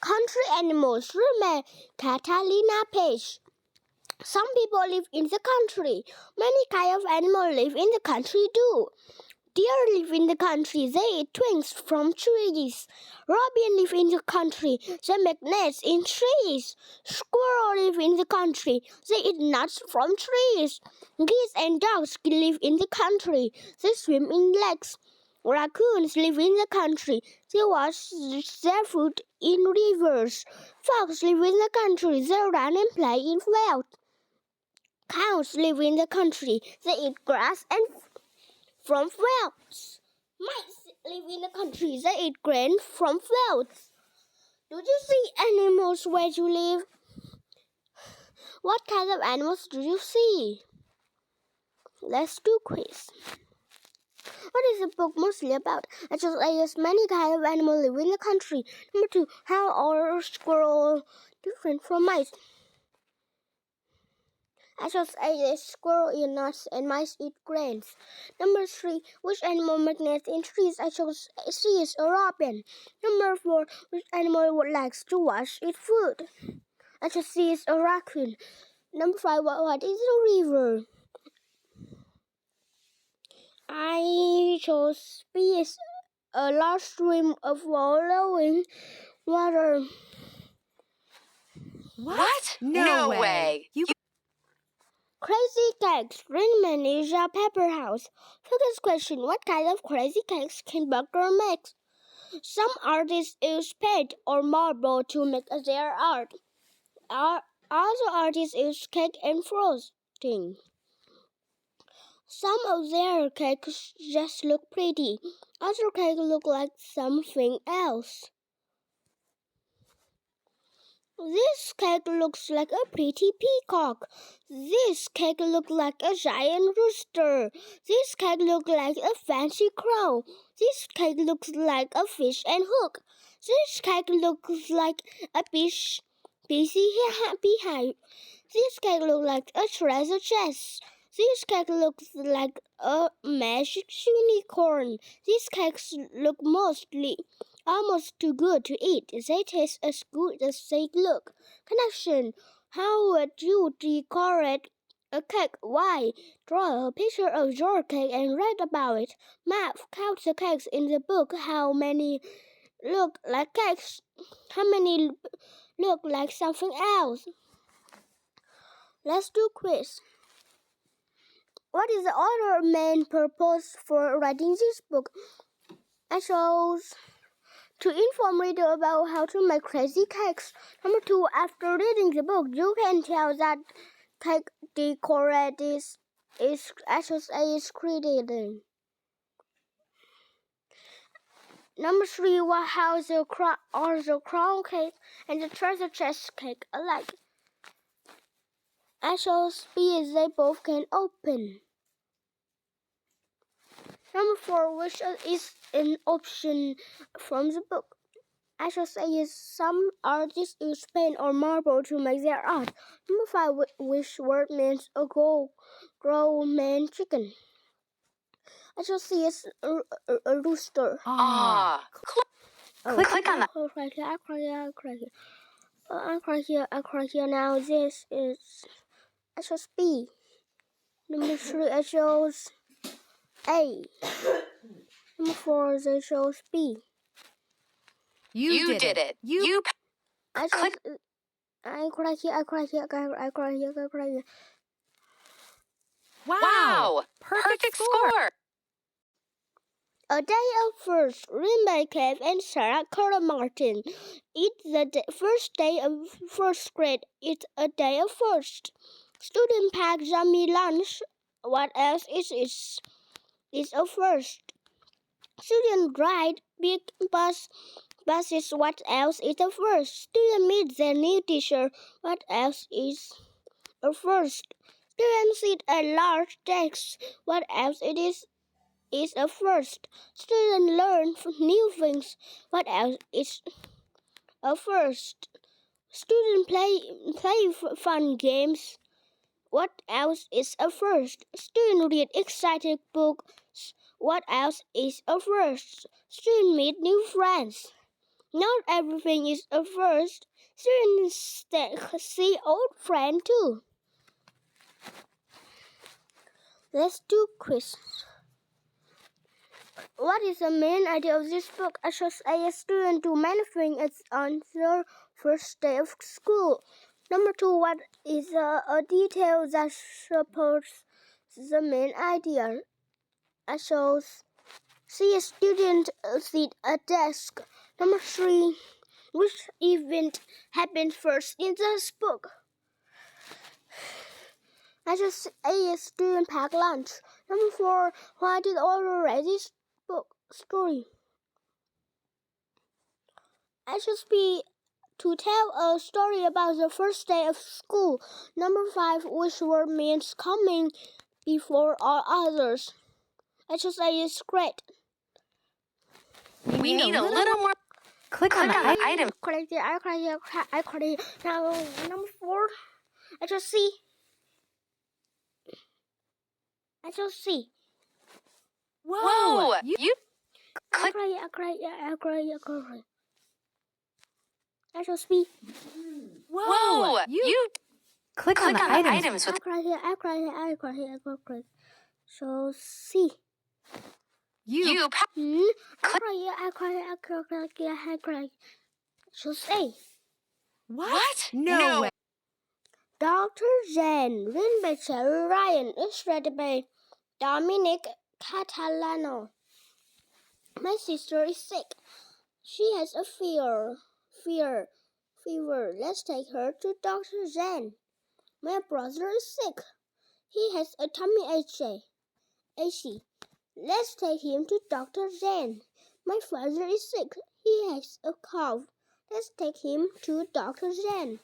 Country animals. Remember Catalina Page. Some people live in the country. Many kinds of animals live in the country too. Deer live in the country. They eat twigs from trees. Robin live in the country. They make nests in trees. Squirrel live in the country. They eat nuts from trees. Geese and ducks live in the country. They swim in lakes. Raccoons live in the country. They wash their food in rivers. Fox live in the country. They run and play in fields. Cows live in the country. They eat grass and from fields. Mice live in the country. They eat grain from fields. Do you see animals where you live? What kind of animals do you see? Let's do quiz. What is the book mostly about? I just yes, many kinds of animals live in the country. Number 2, how are squirrels different from mice? I just ate a squirrel eat nuts and mice eat grains. Number 3, which animal makes nests in trees? I chose C is a robin. Number 4, which animal would like to wash its food? I chose C is a raccoon. Number 5, what is a river? I chose B is a large stream of flowing water. What? No way. Crazy cakes. Rainman is a paper house. Focus question. What kind of crazy cakes can Burger make? Some artists use paint or marble to make their art. Other artists use cake and frosting. Some of their cakes just look pretty. Other cakes look like something else. This cake looks like a pretty peacock. This cake looks like a giant rooster. This cake looks like a fancy crow. This cake looks like a fish and hook. This cake looks like a busy beehive. This cake looks like a treasure chest. This cake looks like a magic unicorn. These cakes look almost too good to eat. They taste as good as they look. Connection. How would you decorate a cake? Why? Draw a picture of your cake and write about it. Map. Count the cakes in the book. How many look like cakes? How many look like something else? Let's do quiz. What is the author's main purpose for writing this book? I chose to inform reader about how to make crazy cakes. Number 2, after reading the book, you can tell that cake decorate is created. Number 3, how are the crown cake and the treasure chest cake alike? I chose B as they both can open. Number 4, which is an option from the book? I shall say is some artists use paint or marble to make their art. Number 5, which word means a grow man chicken? I shall say is a rooster. Click on that. I cry here. Now this is I chose B. Number 3, I chose A. Number 4, I chose B. You did it. I cry here. Wow. Perfect score. A day of first. Rimba Cave and Sarah Carter Martin. It's the first day of first grade. It's a day of first. Student pack yummy lunch. What else is a first? Student ride big buses. What else is a first? Student meet their new teacher. What else is a first? Student sit at large desks. What else is a first? Student learn new things. What else is a first? Student play fun games. What else is a first? Student read exciting books. What else is a first? Student meet new friends. Not everything is a first. Students see old friend too. Let's do quiz. What is the main idea of this book? I should say a student do many things on their first day of school. Number 2, what is a detail that supports the main idea? I shall see a student sit at a desk. Number 3, which event happened first in this book? I shall see a student pack lunch. Number 4, why did the author write this book story? I should be to tell a story about the first day of school. Number 5, which word means coming before all others? I should say it's great. We need a little more. Click on the item. Now, number 4, I shall see. Whoa! You click. I shall speak. Whoa! You click on the items. with. So see. You So say. What? No way. Dr. Zen, written by Cherry Ryan, illustrated by Dominic Catalano. My sister is sick. She has a fever. Let's take her to Dr. Zen. My brother is sick. He has a tummy ache. Let's take him to Dr. Zen. My father is sick. He has a cough. Let's take him to Dr. Zen.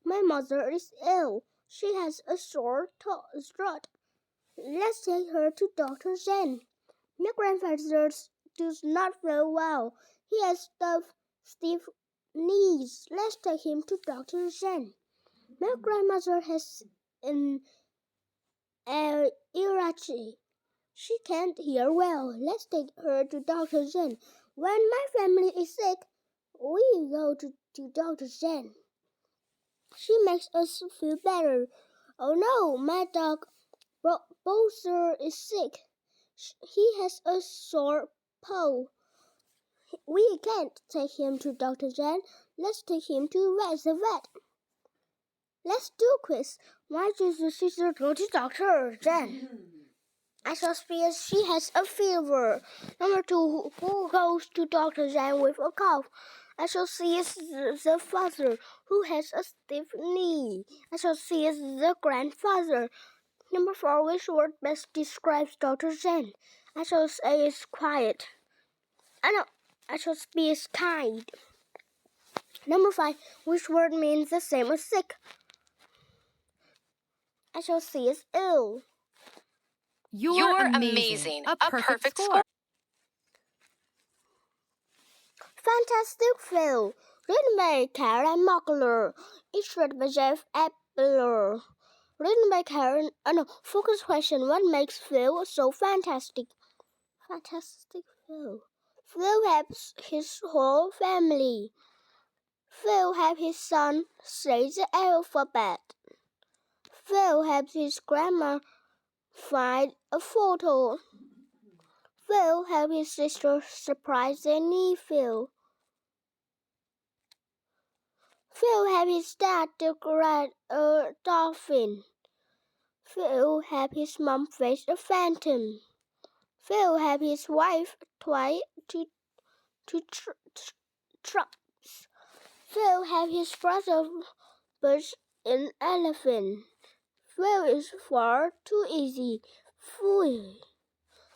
My mother is ill. She has a sore throat. Let's take her to Dr. Zen. My grandfather does not feel well. He has stiff knees. Let's take him to Dr. Zen. My grandmother has an earache. She can't hear well. Let's take her to Dr. Zen. When my family is sick, we go to Dr. Zen. She makes us feel better. Oh no, my dog Bowser is sick. He has a sore paw. We can't take him to Dr. Zen. Let's take him to the vet. Let's do quiz. Why does the sister go to Dr. Zen? I shall speak. She has a fever. Number 2, who goes to Dr. Zen with a cough? I shall see is the father who has a stiff knee. I shall see is the grandfather. Number 4, which word best describes Dr. Zen? I shall say is quiet. I shall speak is kind. Number 5, which word means the same as sick? I shall say is ill. You're amazing. A perfect score. Fantastic Phil, written by Karen Mockler, illustrated by Jeff Epler. Written by Karen. Focus question: what makes Phil so fantastic? Fantastic Phil. Phil helps his whole family. Phil helps his son say the alphabet. Phil helps his grandma find a photo. Phil helps his sister surprise their nephew. Phil helps his dad decorate a dolphin. Phil helps his mom face a phantom. Phil helps his wife try to traps. Phil helps his brother push an elephant. Phil is far too easy. Phil,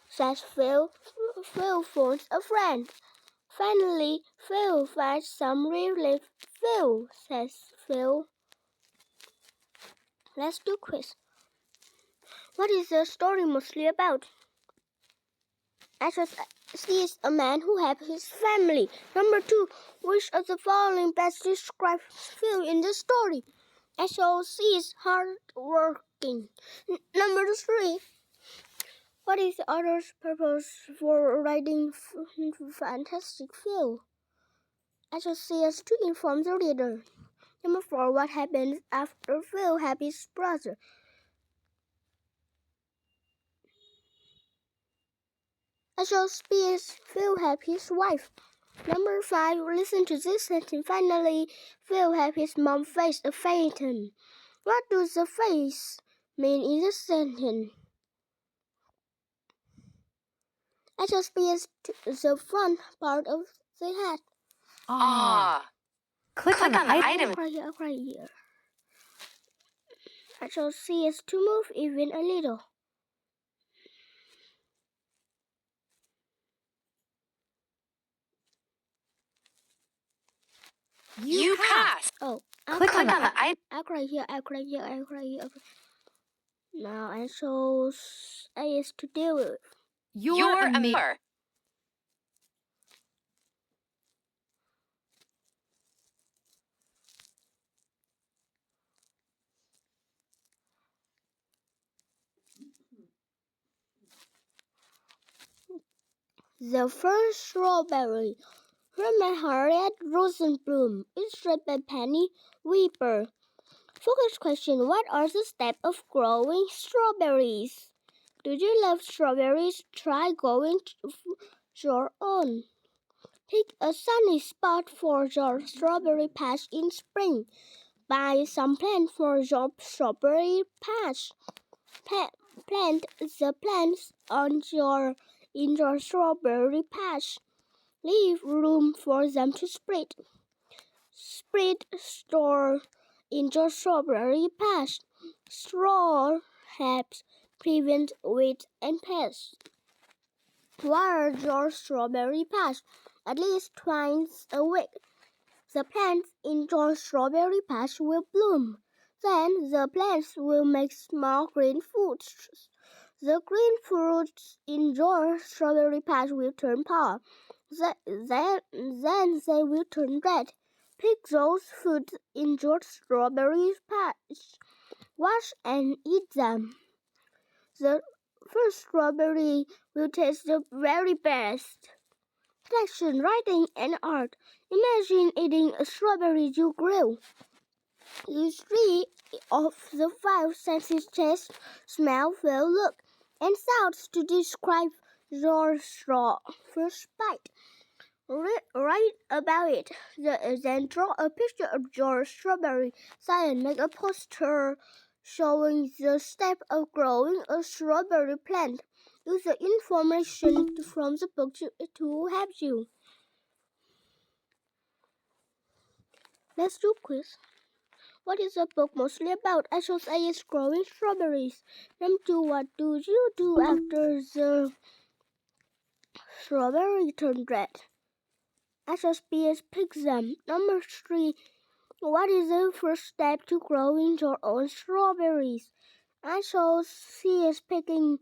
says Phil. Phil phones a friend. Finally, Phil finds some relief. Phil, says Phil. Let's do quiz. What is the story mostly about? He is a man who helps his family. Number 2, which of the following best describes Phil in the story? SOC is hardworking. Number 3, what is the author's purpose for writing Fantastic Phil? I shall say as to inform the reader. Number 4. What happens after Phil Happy's brother? I shall be as Phil Happy's wife. Number 5. Listen to this sentence. Finally, Phil Happy's mom faced a phaeton. What does the face mean in this sentence? I shall be as the front part of the head. Click on the item. I'll cry here. I shall see as to move even a little. You pass. Oh, Click on the item. I'll cry here. Now I shall say as to deal with. You're amazing. The first strawberry. From Harriet Rosenblum. Illustrated by Penny Weaver. Focus question. What are the steps of growing strawberries? Do you love strawberries? Try going to your own. Pick a sunny spot for your strawberry patch in spring. Buy some plant for your strawberry patch. Plant the plants in your strawberry patch. Leave room for them to spread. Store in your strawberry patch. Straw helps prevent weeds and pests. Water your strawberry patch at least twice a week. The plants in your strawberry patch will bloom. Then the plants will make small green fruits. The green fruits in your strawberry patch will turn purple. Then they will turn red. Pick those fruits in your strawberry patch. Wash and eat them. The first strawberry will taste the very best. Section, writing and art. Imagine eating a strawberry you grew. Use 3 of the 5 senses: taste, smell, feel, look, and sounds to describe your first bite. Write about it. Then draw a picture of your strawberry. Then make a poster showing the step of growing a strawberry plant. Use the information from the book to help you. Let's do quiz. What is the book mostly about? I shall say it's growing strawberries. Number 2, what do you do after the strawberry turned red? I shall be as pick them. Number 3, what is the first step to growing your own strawberries? I shall see as picking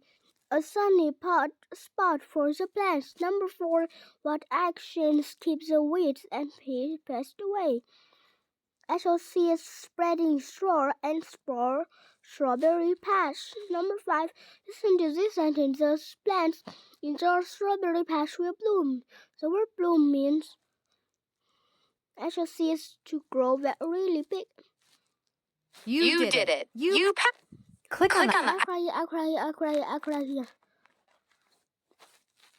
a sunny spot for the plants. Number 4, what actions keep the weeds and pests away? I shall see as spreading straw and spore strawberry patch. Number 5, listen to this sentence. The plants in your strawberry patch will bloom. The word bloom means I shall see it to grow really big. You did it. Click on the I'll cry here.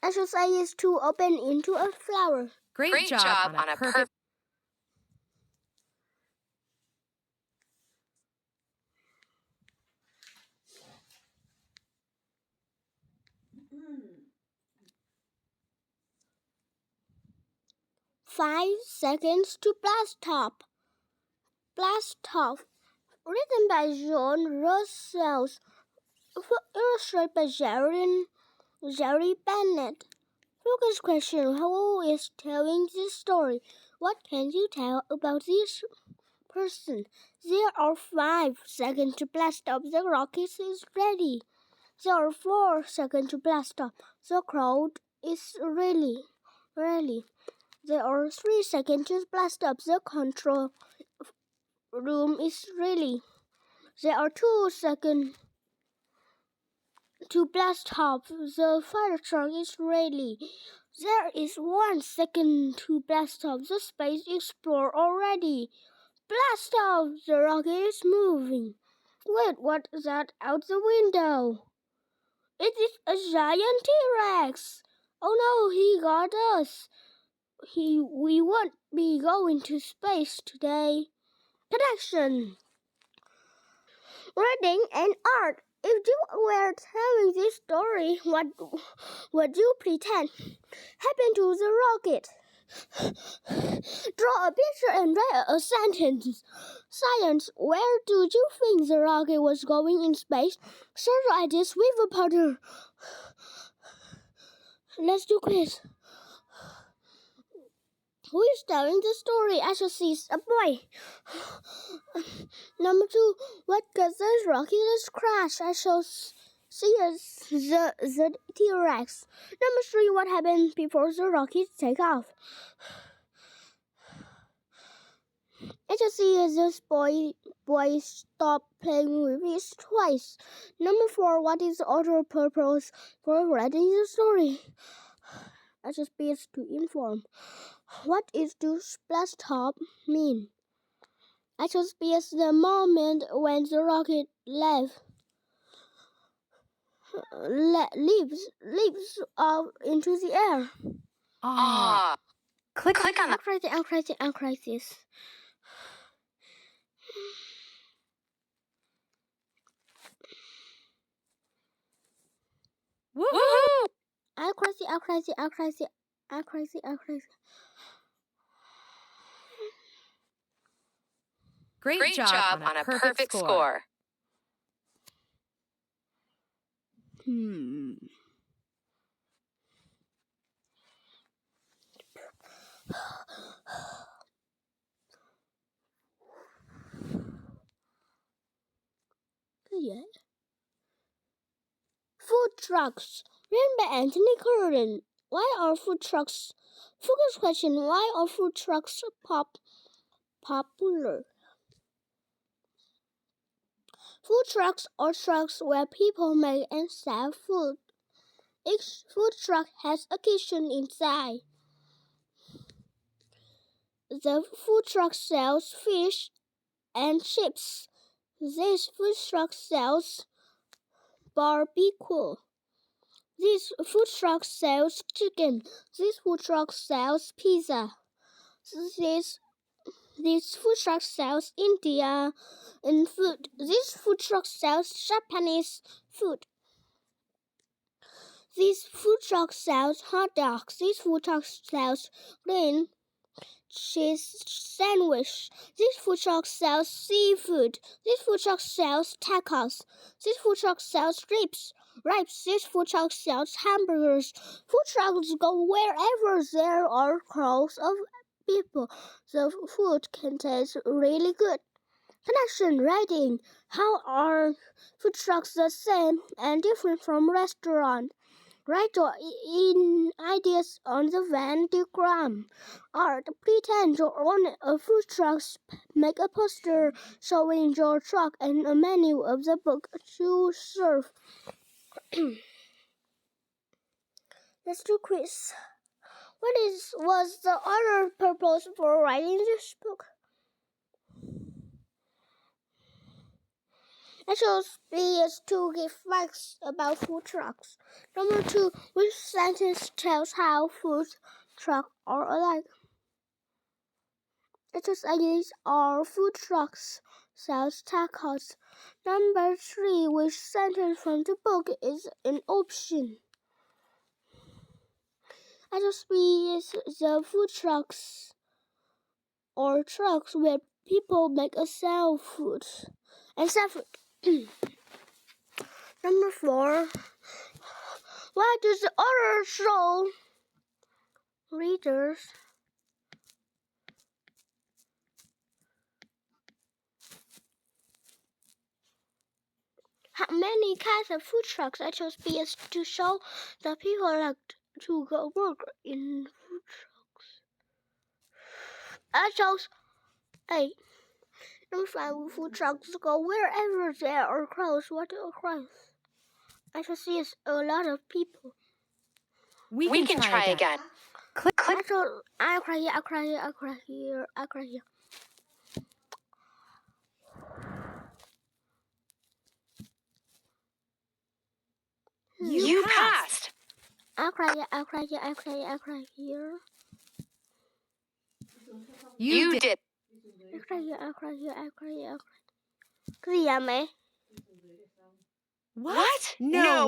I shall say is to open into a flower. Great job on a perfect. Five seconds to blast top. Blast top. Written by John Russell. Illustrated by Jerry Bennett. Focus question. Who is telling this story? What can you tell about this person? There are 5 seconds to blast off. The rocket is ready. There are 4 seconds to blast off. The crowd is ready. There are 3 seconds to blast up. The control room is ready. There are 2 seconds to blast off. The fire truck is ready. There is 1 second to blast off the space explorer already. Blast off! The rocket is moving. Wait, what is that out the window? It is a giant T-Rex. Oh no, he got us. We won't be going to space today. Connection. Reading and art. If you were telling this story, what would you pretend happened to the rocket? Draw a picture and write a sentence. Science, where do you think the rocket was going in space? Share your ideas with a partner. Let's do quiz. Who is telling the story? I shall see a boy. Number 2, what caused the rocket crash? I shall see the T-Rex. Number 3, what happened before the rocket take off? I shall see this boy stop playing with his toys. Number 4, what is the other purpose for writing the story? I shall be to inform. What is to splash top mean? I shall be the moment when the rocket leaps up into the air. Ah. Click on the I'll cry this. Woohoo! I'll cry this. Great job on a perfect score. Yeah. Food trucks. Written by Anthony Curran. Why are food trucks? Focus question. Why are food trucks popular? Food trucks are trucks where people make and sell food. Each food truck has a kitchen inside. The food truck sells fish and chips. This food truck sells barbecue. This food truck sells chicken. This food truck sells pizza. This food truck sells Indian food. This food truck sells Japanese food. This food truck sells hot dogs. This food truck sells green cheese sandwich. This food truck sells seafood. This food truck sells tacos. This food truck sells ribs. This food truck sells hamburgers. Food trucks go wherever there are crowds of people. The food can taste really good. Connection writing. How are food trucks the same and different from restaurants? Write your ideas on the Venn diagram. Art. Pretend you own a food truck. Make a poster showing your truck and a menu of the book you serve. Let's do quiz. Was the other purpose for writing this book? I chose B is to give facts about food trucks. Number 2, which sentence tells how food trucks are alike? I chose ideas are food trucks sells tacos. Number 3, which sentence from the book is an option? I chose B is the food trucks or trucks where people make and sell food. Number 4, why does the author show readers how many kinds of food trucks? I chose B is to show that people like to go work in food trucks. I chose A. Number 5, food trucks go wherever there are crowds. What are crowds? I chose C is a lot of people. We can try again. Click. I cry here, I cry here, I cry here, I cry here. You passed. I cry here, I cry here, I cry here, I cry here. You did. I cry here, I cry here, I cry here, I cry. Cái gì vậy mẹ? What? No.